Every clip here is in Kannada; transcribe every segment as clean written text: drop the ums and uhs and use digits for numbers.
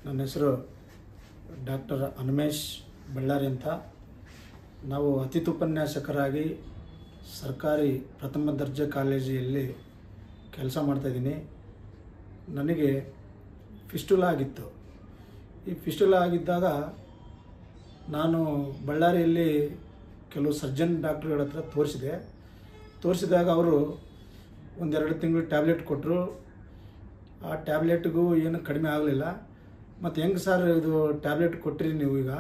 ನನ್ನ ಹೆಸರು ಡಾಕ್ಟರ್ ಅನುಮೇಶ್ ಬಳ್ಳಾರಿ ಅಂತ. ನಾವು ಅತಿಥಿ ಉಪನ್ಯಾಸಕರಾಗಿ ಸರ್ಕಾರಿ ಪ್ರಥಮ ದರ್ಜೆ ಕಾಲೇಜಿನಲ್ಲಿ ಕೆಲಸ ಮಾಡ್ತಾಯಿದ್ದೀನಿ. ನನಗೆ ಫಿಸ್ಟುಲಾ ಆಗಿತ್ತು. ಈ ಫಿಸ್ಟುಲಾ ಆಗಿದ್ದಾಗ ನಾನು ಬಳ್ಳಾರಿಯಲ್ಲಿ ಕೆಲವು ಸರ್ಜನ್ ಡಾಕ್ಟ್ರುಗಳ ಹತ್ರ ತೋರಿಸಿದಾಗ ಅವರು ಒಂದೆರಡು ತಿಂಗಳು ಟ್ಯಾಬ್ಲೆಟ್ ಕೊಟ್ಟರು. ಆ ಟ್ಯಾಬ್ಲೆಟ್ಗೂ ಏನು ಕಡಿಮೆ ಆಗಲಿಲ್ಲ. ಮತ್ತು ಹೆಂಗೆ ಸರ್ ಇದು ಟ್ಯಾಬ್ಲೆಟ್ ಕೊಟ್ಟಿರಿ ನೀವು ಈಗ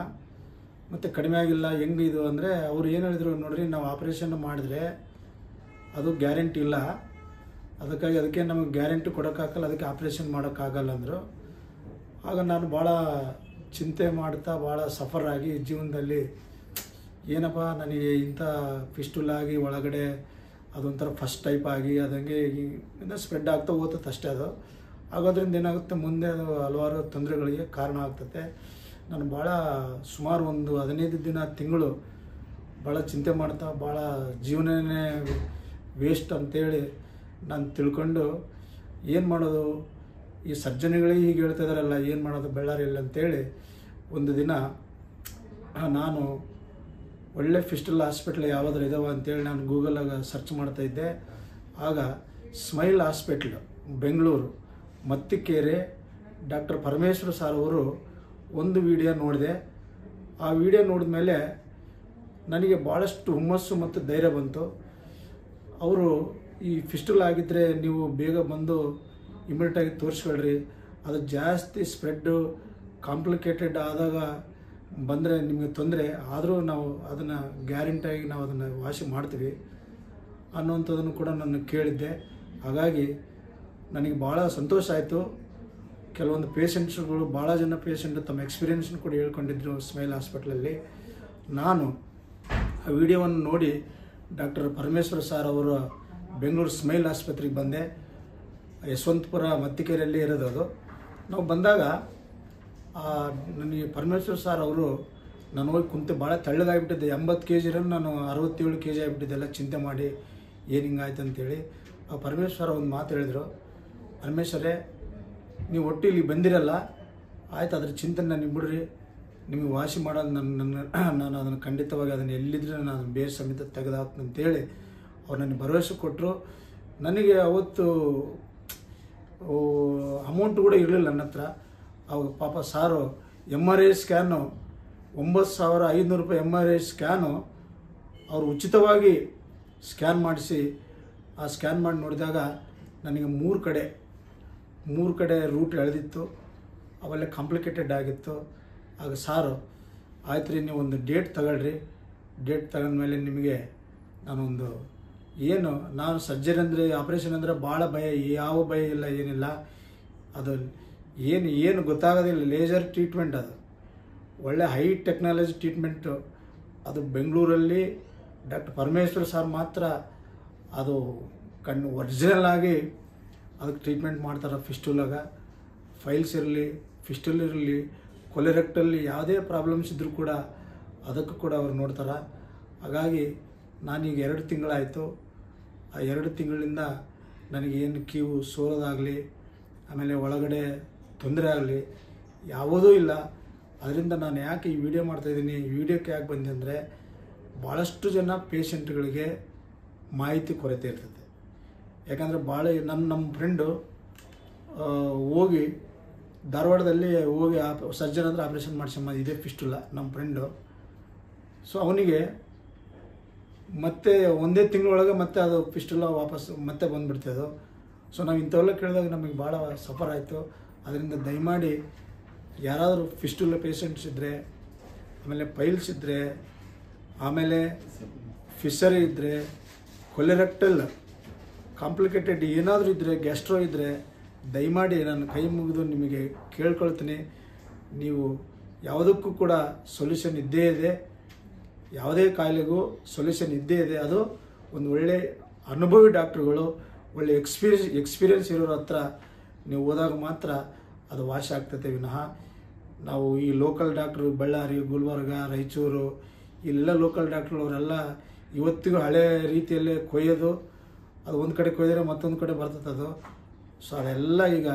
ಮತ್ತು ಕಡಿಮೆ ಆಗಿಲ್ಲ, ಹೆಂಗೆ ಇದು ಅಂದರೆ ಅವ್ರು ಏನು ಹೇಳಿದ್ರು ನೋಡಿರಿ, ನಾವು ಆಪ್ರೇಷನ್ ಮಾಡಿದ್ರೆ ಅದು ಗ್ಯಾರಂಟಿ ಇಲ್ಲ, ಅದಕ್ಕೆ ನಮಗೆ ಗ್ಯಾರಂಟಿ ಕೊಡೋಕ್ಕಾಗಲ್ಲ, ಅದಕ್ಕೆ ಆಪ್ರೇಷನ್ ಮಾಡೋಕ್ಕಾಗಲ್ಲ ಅಂದರು. ಆಗ ನಾನು ಭಾಳ ಚಿಂತೆ ಮಾಡ್ತಾ ಭಾಳ ಸಫರ್ ಆಗಿ ಜೀವನದಲ್ಲಿ ಏನಪ್ಪ ನನಗೆ ಇಂಥ ಫಿಸ್ಟುಲಾ ಆಗಿ ಒಳಗಡೆ ಅದೊಂಥರ ಫಸ್ಟ್ ಟೈಪ್ ಆಗಿ ಅದಂಗೆ ಇಂದ ಸ್ಪ್ರೆಡ್ ಆಗ್ತಾ ಹೋಗ್ತದೆ ಅಷ್ಟೇ. ಅದು ಆಗೋದ್ರಿಂದ ಏನಾಗುತ್ತೆ, ಮುಂದೆ ಅದು ಹಲವಾರು ತೊಂದರೆಗಳಿಗೆ ಕಾರಣ ಆಗ್ತದೆ. ನಾನು ಭಾಳ ಸುಮಾರು ಒಂದು 15 ತಿಂಗಳು ಭಾಳ ಚಿಂತೆ ಮಾಡ್ತಾ ಭಾಳ ಜೀವನನೇ ವೇಸ್ಟ್ ಅಂತೇಳಿ ನಾನು ತಿಳ್ಕೊಂಡು ಏನು ಮಾಡೋದು, ಈ ಸರ್ಜನಿಗಳಿಗೆ ಹೀಗೆ ಹೇಳ್ತಾ ಇದ್ದಾರಲ್ಲ, ಏನು ಮಾಡೋದು ಬಳ್ಳಾರಿಯಲ್ಲಿ ಅಂತೇಳಿ ಒಂದು ದಿನ ನಾನು ಒಳ್ಳೆ ಫಿಸ್ಟುಲಾ ಹಾಸ್ಪಿಟ್ಲ್ ಯಾವುದಾದ್ರು ಇದಾವೆ ಅಂತೇಳಿ ನಾನು ಗೂಗಲಾಗ ಸರ್ಚ್ ಮಾಡ್ತಾಯಿದ್ದೆ. ಆಗ smile hospital Bengaluru Mattikere doctor Parameshwar sir ಅವರು ಒಂದು ವಿಡಿಯೋ ನೋಡಿದೆ. ಆ ವಿಡಿಯೋ ನೋಡಿದ ಮೇಲೆ ನನಗೆ ಭಾಳಷ್ಟು ಹುಮ್ಮಸ್ಸು ಮತ್ತು ಧೈರ್ಯ ಬಂತು. ಅವರು ಈ ಫಿಸ್ಟುಲಾ ಆಗಿದ್ದರೆ ನೀವು ಬೇಗ ಬಂದು ಇಮಿಡಿಯೇಟಾಗಿ ತೋರಿಸ್ಕೊಳ್ರಿ, ಅದು ಜಾಸ್ತಿ ಸ್ಪ್ರೆಡ್ಡು ಕಾಂಪ್ಲಿಕೇಟೆಡ್ ಆದಾಗ ಬಂದರೆ ನಿಮಗೆ ತೊಂದರೆ ಆದರೂ ನಾವು ಅದನ್ನು ಗ್ಯಾರಂಟಿಯಾಗಿ ನಾವು ಅದನ್ನು ವಾಸಿ ಮಾಡ್ತೀವಿ ಅನ್ನುವಂಥದ್ದನ್ನು ಕೂಡ ನಾನು ಕೇಳಿದ್ದೆ. ಹಾಗಾಗಿ ನನಗೆ ಭಾಳ ಸಂತೋಷ ಆಯಿತು. ಕೆಲವೊಂದು ಪೇಷಂಟ್ಸ್ಗಳು ಭಾಳ ಜನ ಪೇಷಂಟ್ ತಮ್ಮ ಎಕ್ಸ್ಪೀರಿಯೆನ್ಸ್ನ ಕೂಡ ಹೇಳ್ಕೊಂಡಿದ್ರು ಸ್ಮೈಲ್ ಹಾಸ್ಪಿಟ್ಲಲ್ಲಿ. ನಾನು ಆ ವಿಡಿಯೋವನ್ನು ನೋಡಿ ಡಾಕ್ಟರ್ ಪರಮೇಶ್ವರ್ ಸಾರ್ ಅವರ ಬೆಂಗಳೂರು ಸ್ಮೈಲ್ ಆಸ್ಪತ್ರೆಗೆ ಬಂದೆ. ಯಶವಂತಪುರ ಮತ್ತಿಕೆರೆಯಲ್ಲಿ ಇರೋದು ಅದು. ನಾವು ಬಂದಾಗ ನನಗೆ ಪರಮೇಶ್ವರ್ ಸಾರ್ ಅವರು ನಾನು ಹೋಗಿ ಕುಂತು ಭಾಳ ತೆಳ್ಳಗಾಗಿಬಿಟ್ಟಿದ್ದೆ. 80 kg ಇರೋನು ನಾನು 67 kg ಆಗಿಬಿಟ್ಟಿದ್ದೆ, ಎಲ್ಲ ಚಿಂತೆ ಮಾಡಿ ಏನು ಹಿಂಗಾಯ್ತು ಅಂತೇಳಿ. ಆ ಪರಮೇಶ್ವರ ಒಂದು ಮಾತು ಹೇಳಿದರು, ಪರಮೇಶ್ವರೇ ನೀವು ಒಟ್ಟು ಇಲ್ಲಿ ಬಂದಿರಲ್ಲ, ಆಯ್ತು ಅದ್ರ ಚಿಂತೆ ನನಗೆ ಬಿಡ್ರಿ, ನಿಮಗೆ ವಾಸಿ ಮಾಡೋದು ನಾನು ಅದನ್ನು ಖಂಡಿತವಾಗಿ ಅದನ್ನು ಎಲ್ಲಿದ್ರೆ ನಾನು ಅದನ್ನು ಬೇರೆ ಸಮೇತ ತೆಗೆದಾಕ್ತೀನಿ ಅಂತೇಳಿ ಅವ್ರು ನನಗೆ ಭರವಸೆ ಕೊಟ್ಟರು. ನನಗೆ ಅವತ್ತು ಅಮೌಂಟ್ ಕೂಡ ಇರಲಿಲ್ಲ ನನ್ನ ಹತ್ರ. ಅವಾಗ ಪಾಪ ಸಾರು MRI ಸ್ಕ್ಯಾನು 9,500 ರೂಪಾಯಿ MRI ಸ್ಕ್ಯಾನು ಅವರು ಉಚಿತವಾಗಿ ಸ್ಕ್ಯಾನ್ ಮಾಡಿಸಿ, ಆ ಸ್ಕ್ಯಾನ್ ಮಾಡಿ ನೋಡಿದಾಗ ನನಗೆ 3 ಕಡೆ ರೂಟ್ ಎಳೆದಿತ್ತು, ಅವೆಲ್ಲ ಕಾಂಪ್ಲಿಕೇಟೆಡ್ ಆಗಿತ್ತು. ಆಗ ಸಾರು ಆಯ್ತು ರೀ, ನೀವು ಒಂದು ಡೇಟ್ ತಗೊಳ್ರಿ, ಡೇಟ್ ತಗೊಂಡ್ಮೇಲೆ ನಿಮಗೆ ನಾನೊಂದು ನಾನು ಸರ್ಜರಿ ಅಂದರೆ ಆಪ್ರೇಷನ್ ಅಂದರೆ ಭಾಳ ಭಯ, ಯಾವ ಭಯ ಇಲ್ಲ, ಏನಿಲ್ಲ. ಅದು ಏನು ಗೊತ್ತಾಗೋದಿಲ್ಲ. ಲೇಸರ್ ಟ್ರೀಟ್ಮೆಂಟ್, ಅದು ಒಳ್ಳೆ ಹೈ ಟೆಕ್ನಾಲಜಿ ಟ್ರೀಟ್ಮೆಂಟು. ಅದು ಬೆಂಗಳೂರಲ್ಲಿ ಡಾಕ್ಟರ್ ಪರಮೇಶ್ವರ್ ಸಾರ್ ಮಾತ್ರ ಅದು ಒರಿಜಿನಲ್ ಆಗಿ ಅದಕ್ಕೆ ಟ್ರೀಟ್ಮೆಂಟ್ ಮಾಡ್ತಾರೆ. ಫಿಸ್ಟುಲಾಗ ಫೈಲ್ಸ್ ಇರಲಿ, ಫಿಸ್ಟುಲ್ ಇರಲಿ, ಕೊಲೆರೆಕ್ಟಲ್ಲಿ ಯಾವುದೇ ಪ್ರಾಬ್ಲಮ್ಸ್ ಇದ್ದರೂ ಕೂಡ ಅದಕ್ಕೂ ಕೂಡ ಅವ್ರು ನೋಡ್ತಾರೆ. ಹಾಗಾಗಿ ನಾನೀಗ 2 ತಿಂಗಳಾಯಿತು. ಆ 2 ತಿಂಗಳಿಂದ ನನಗೇನು ಕೀವು ಸೋರೋದಾಗಲಿ, ಆಮೇಲೆ ಒಳಗಡೆ ತೊಂದರೆ ಆಗಲಿ ಯಾವುದೂ ಇಲ್ಲ. ಅದರಿಂದ ನಾನು ಯಾಕೆ ಈ ವಿಡಿಯೋ ಮಾಡ್ತಾಯಿದ್ದೀನಿ, ಈ ವಿಡಿಯೋಕ್ಕೆ ಯಾಕೆ ಬಂದೆ ಅಂದರೆ ಭಾಳಷ್ಟು ಜನ ಪೇಷಂಟ್ಗಳಿಗೆ ಮಾಹಿತಿ ಕೊರತೆ ಇರ್ತದೆ. ಯಾಕಂದರೆ ಭಾಳ ನಮ್ಮ ಫ್ರೆಂಡು ಹೋಗಿ ಧಾರವಾಡದಲ್ಲಿ ಹೋಗಿ ಸರ್ಜನ್ ಅಂದರೆ ಆಪ್ರೇಷನ್ ಮಾಡಿಸಮ್ಮ, ಇದೇ ಫಿಸ್ಟುಲಾ ನಮ್ಮ ಫ್ರೆಂಡು. ಸೊ ಅವನಿಗೆ ಮತ್ತೆ 1 ತಿಂಗಳೊಳಗೆ ಮತ್ತೆ ಅದು ಫಿಸ್ಟುಲಾ ವಾಪಸ್ ಮತ್ತೆ ಬಂದುಬಿಡ್ತದೆ. ಸೊ ನಾವು ಇಂಥವೆಲ್ಲ ಕೇಳಿದಾಗ ನಮಗೆ ಭಾಳ ಸಫರ್ ಆಯಿತು. ಅದರಿಂದ ದಯಮಾಡಿ ಯಾರಾದರೂ ಫಿಸ್ಟುಲಾ ಪೇಷಂಟ್ಸ್ ಇದ್ದರೆ, ಆಮೇಲೆ ಪೈಲ್ಸ್ ಇದ್ದರೆ, ಆಮೇಲೆ ಫಿಶರಿ ಇದ್ದರೆ, ಕೊಲೆರೆಕ್ಟಲ್ ಕಾಂಪ್ಲಿಕೇಟೆಡ್ ಏನಾದರೂ ಇದ್ದರೆ, ಗ್ಯಾಸ್ಟ್ರೋ ಇದ್ದರೆ, ದಯಮಾಡಿ ನಾನು ಕೈ ಮುಗಿದು ನಿಮಗೆ ಕೇಳ್ಕೊಳ್ತೀನಿ. ನೀವು ಯಾವುದಕ್ಕೂ ಕೂಡ ಸೊಲ್ಯೂಷನ್ ಇದ್ದೇ ಇದೆ, ಯಾವುದೇ ಕಾಯಿಲೆಗೂ ಸೊಲ್ಯೂಷನ್ ಇದ್ದೇ ಇದೆ. ಅದು ಒಂದು ಒಳ್ಳೆ ಅನುಭವಿ ಡಾಕ್ಟ್ರುಗಳು, ಒಳ್ಳೆ ಎಕ್ಸ್ಪೀರಿಯೆನ್ಸ್ ಇರೋರ ಹತ್ರ ನೀವು ಹೋದಾಗ ಮಾತ್ರ ಅದು ವಾಸಿ ಆಗ್ತದೆ ವಿನಃ ನಾವು ಈ ಲೋಕಲ್ ಡಾಕ್ಟ್ರು ಬಳ್ಳಾರಿ, ಗುಲ್ಬರ್ಗ, ರಾಯಚೂರು ಇಲ್ಲೆಲ್ಲ ಲೋಕಲ್ ಡಾಕ್ಟ್ರುಗಳವರೆಲ್ಲ ಇವತ್ತಿಗೂ ಹಳೆ ರೀತಿಯಲ್ಲೇ ಕೊಯ್ಯೋದು, ಅದು ಒಂದು ಕಡೆ ಕೊಯ್ದರೆ ಮತ್ತೊಂದು ಕಡೆ ಬರ್ತದೆ ಅದು. ಸೊ ಅದೆಲ್ಲ ಈಗ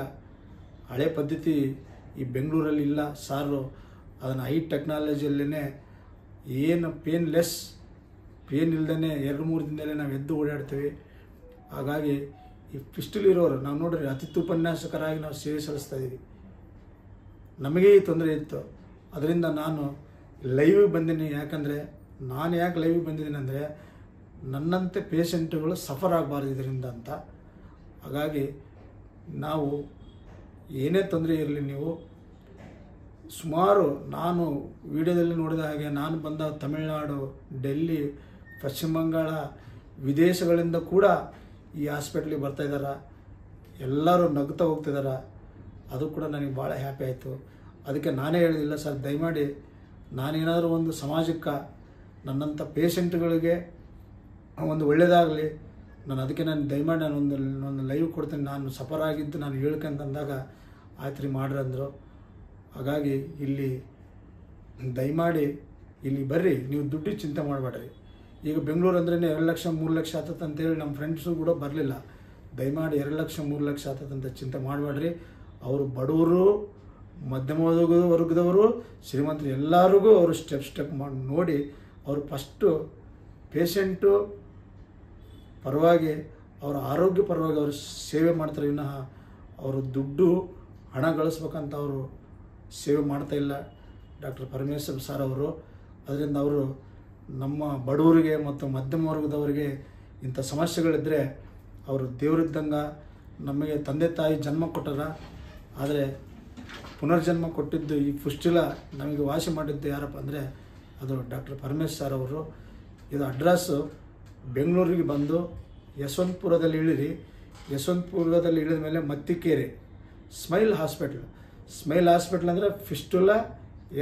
ಹಳೆ ಪದ್ಧತಿ ಈ ಬೆಂಗಳೂರಲ್ಲಿ ಇಲ್ಲ ಸಾರು, ಅದನ್ನು ಹೈ ಟೆಕ್ನಾಲಜಿಯಲ್ಲೇ ಏನು ಪೇನ್ ಇಲ್ಲದೇ 2-3 ದಿನದಲ್ಲೇ ನಾವು ಎದ್ದು ಓಡಾಡ್ತೀವಿ. ಹಾಗಾಗಿ ಈ ಫಿಸ್ಟಲ್ ಇರೋರು ನಾವು ನೋಡ್ರಿ ಅತಿಥಿ ಉಪನ್ಯಾಸಕರಾಗಿ ನಾವು ಸೇವೆ ಸಲ್ಲಿಸ್ತಾ ಇದ್ದೀವಿ. ನಮಗೆ ಈ ತೊಂದರೆ ಇತ್ತು, ಅದರಿಂದ ನಾನು ಲೈವಿಗೆ ಬಂದೀನಿ. ಯಾಕಂದರೆ ನಾನು ಯಾಕೆ ಲೈವಿಗೆ ಬಂದಿದ್ದೀನಿ ಅಂದರೆ ನನ್ನಂತೆ ಪೇಷಂಟ್ಗಳು ಸಫರ್ ಆಗಬಾರ್ದು ಇದರಿಂದ ಅಂತ. ಹಾಗಾಗಿ ನಾವು ಏನೇ ತೊಂದರೆ ಇರಲಿ, ನೀವು ಸುಮಾರು ನಾನು ವಿಡಿಯೋದಲ್ಲಿ ನೋಡಿದ ಹಾಗೆ ನಾನು ಬಂದ ತಮಿಳುನಾಡು, ಡೆಲ್ಲಿ, ಪಶ್ಚಿಮ ಬಂಗಾಳ, ವಿದೇಶಗಳಿಂದ ಕೂಡ ಈ ಹಾಸ್ಪಿಟ್ಲಿಗೆ ಬರ್ತಾಯಿದ್ದಾರೆ. ಎಲ್ಲರೂ ನಗ್ತಾ ಹೋಗ್ತಿದ್ದಾರೆ. ಅದು ಕೂಡ ನನಗೆ ಭಾಳ ಹ್ಯಾಪಿ ಆಯಿತು. ಅದಕ್ಕೆ ನಾನೇ ಹೇಳಿದಿಲ್ಲ ಸರ್, ದಯಮಾಡಿ ನಾನೇನಾದರೂ ಒಂದು ಸಮಾಜಕ್ಕೆ ನನ್ನಂಥ ಪೇಷಂಟ್ಗಳಿಗೆ ಒಂದು ಒಳ್ಳೆಯದಾಗಲಿ, ನಾನು ದಯಮಾಡಿ ಒಂದು ಲೈವ್ ಕೊಡ್ತೀನಿ, ನಾನು ಸಫರ್ ಆಗಿದ್ದು ನಾನು ಹೇಳ್ಕೊಂತಂದಾಗ ಆಯ್ತು ರೀ ಮಾಡ್ರಿ ಅಂದರು. ಹಾಗಾಗಿ ಇಲ್ಲಿ ದಯಮಾಡಿ ಇಲ್ಲಿ ಬರ್ರಿ, ನೀವು ದುಡ್ಡು ಚಿಂತೆ ಮಾಡಬೇಡ್ರಿ. ಈಗ ಬೆಂಗಳೂರು ಅಂದ್ರೆ 2 ಲಕ್ಷ 3 ಲಕ್ಷ ಆತತ್ ಅಂತೇಳಿ ನಮ್ಮ ಫ್ರೆಂಡ್ಸು ಕೂಡ ಬರಲಿಲ್ಲ. ದಯಮಾಡಿ 2 ಲಕ್ಷ 3 ಲಕ್ಷ ಆತದಂತ ಚಿಂತೆ ಮಾಡಬೇಡ್ರಿ. ಅವರು ಬಡವರು, ಮಧ್ಯಮ ವರ್ಗದವರು, ಶ್ರೀಮಂತರು ಎಲ್ಲರಿಗೂ ಅವರು ಸ್ಟೆಪ್ ಮಾಡಿ ನೋಡಿ ಅವರು ಫಸ್ಟು ಪೇಷಂಟು ಪರವಾಗಿ, ಅವರ ಆರೋಗ್ಯ ಪರವಾಗಿ ಅವರು ಸೇವೆ ಮಾಡ್ತಾರೆ. ವಿನಃ ಅವರು ದುಡ್ಡು ಹಣ ಗಳಿಸ್ಬೇಕಂತ ಅವರು ಸೇವೆ ಮಾಡ್ತಾಯಿಲ್ಲ ಡಾಕ್ಟರ್ ಪರಮೇಶ್ವರ್ ಸರ್ ಅವರು. ಅದರಿಂದ ಅವರು ನಮ್ಮ ಬಡವರಿಗೆ ಮತ್ತು ಮಧ್ಯಮ ವರ್ಗದವರಿಗೆ ಇಂಥ ಸಮಸ್ಯೆಗಳಿದ್ದರೆ ಅವರು ದೇವರಿದ್ದಂಗೆ ನಮಗೆ ತಂದೆ ತಾಯಿ ಜನ್ಮ ಕೊಟ್ಟಾರ. ಆದರೆ ಪುನರ್ಜನ್ಮ ಕೊಟ್ಟಿದ್ದು ಈ ಫಿಸ್ಟುಲಾ ನಮಗೆ ವಾಸಿ ಮಾಡಿದ್ದು ಯಾರಪ್ಪ ಅಂದರೆ ಅದು ಡಾಕ್ಟರ್ ಪರಮೇಶ್ ಸರ್ ಅವರು. ಇದು ಅಡ್ರೆಸ್ಸು ಬೆಂಗಳೂರಿಗೆ ಬಂದು ಯಶವಂತಪುರದಲ್ಲಿ ಇಳಿರಿ. ಯಶವಂತಪುರದಲ್ಲಿ ಇಳಿದ ಮೇಲೆ ಮತ್ತಿಕೇರಿ ಸ್ಮೈಲ್ ಹಾಸ್ಪಿಟ್ಲ್ ಅಂದರೆ ಫಿಸ್ಟುಲಾ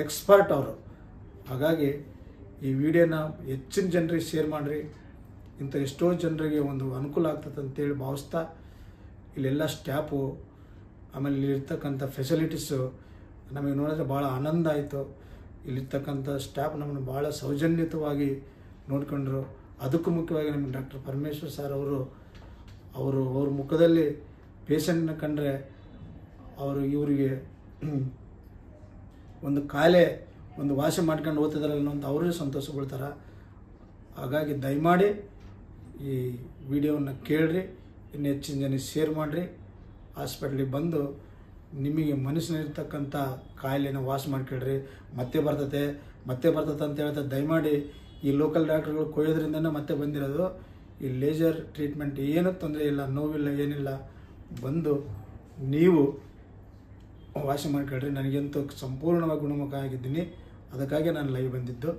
ಎಕ್ಸ್ಪರ್ಟ್ ಅವರು. ಹಾಗಾಗಿ ಈ ವಿಡಿಯೋನ ಹೆಚ್ಚಿನ ಜನರಿಗೆ ಶೇರ್ ಮಾಡಿರಿ. ಇಂಥ ಎಷ್ಟೋ ಜನರಿಗೆ ಒಂದು ಅನುಕೂಲ ಆಗ್ತದೆ ಅಂತೇಳಿ ಭಾವಿಸ್ತಾ, ಇಲ್ಲೆಲ್ಲ ಸ್ಟಾಫು, ಆಮೇಲೆ ಇಲ್ಲಿರ್ತಕ್ಕಂಥ ಫೆಸಿಲಿಟೀಸು ನಮಗೆ ನೋಡಿದ್ರೆ ಭಾಳ ಆನಂದ ಆಯಿತು. ಇಲ್ಲಿರ್ತಕ್ಕಂಥ ಸ್ಟಾಫ್ ನಮ್ಮನ್ನು ಭಾಳ ಸೌಜನ್ಯಯುತವಾಗಿ ನೋಡಿಕೊಂಡ್ರು. ಅದಕ್ಕೂ ಮುಖ್ಯವಾಗಿ ನಮ್ಮ ಡಾಕ್ಟರ್ ಪರಮೇಶ್ವರ್ ಸರ್ ಅವ್ರ ಮುಖದಲ್ಲಿ ಪೇಷಂಟ್ನ ಕಂಡ್ರೆ ಇವರಿಗೆ ಒಂದು ಕಾಯಿಲೆ ಒಂದು ವಾಸಿ ಮಾಡ್ಕೊಂಡು ಓದ್ತಿದಾರಲ್ಲ ಅಂತ ಅವರೇ ಸಂತೋಷಗೊಳ್ತಾರೆ. ಹಾಗಾಗಿ ದಯಮಾಡಿ ಈ ವಿಡಿಯೋವನ್ನು ಕೇಳ್ರಿ, ಇನ್ನು ಹೆಚ್ಚಿನ ಜನಕ್ಕೆ ಶೇರ್ ಮಾಡಿರಿ. ಹಾಸ್ಪಿಟ್ಲಿಗೆ ಬಂದು ನಿಮಗೆ ಮನಸ್ಸಿನಲ್ಲಿರ್ತಕ್ಕಂಥ ಕಾಯಿಲೆನ ವಾಸಿ ಮಾಡ್ಕೊಳ್ರಿ. ಮತ್ತೆ ಬರ್ತತೆ ಅಂತ ಹೇಳ್ತಾರೆ. ದಯಮಾಡಿ ಈ ಲೋಕಲ್ ಡಾಕ್ಟ್ರುಗಳು ಕೊಯ್ಯೋದ್ರಿಂದನೇ ಮತ್ತೆ ಬಂದಿರೋದು. ಈ ಲೇಸರ್ ಟ್ರೀಟ್ಮೆಂಟ್ ಏನೂ ತೊಂದರೆ ಇಲ್ಲ, ನೋವಿಲ್ಲ, ಏನಿಲ್ಲ. ಬಂದು ನೀವು ವಾಸಿ ಮಾಡ್ಕೊಳ್ರಿ. ನನಗಂತೂ ಸಂಪೂರ್ಣವಾಗಿ ಗುಣಮುಖ ಆಗಿದ್ದೀನಿ. ಅದಕ್ಕಾಗಿ ನಾನು ಲೈವ್ ಬಂದಿದ್ದು.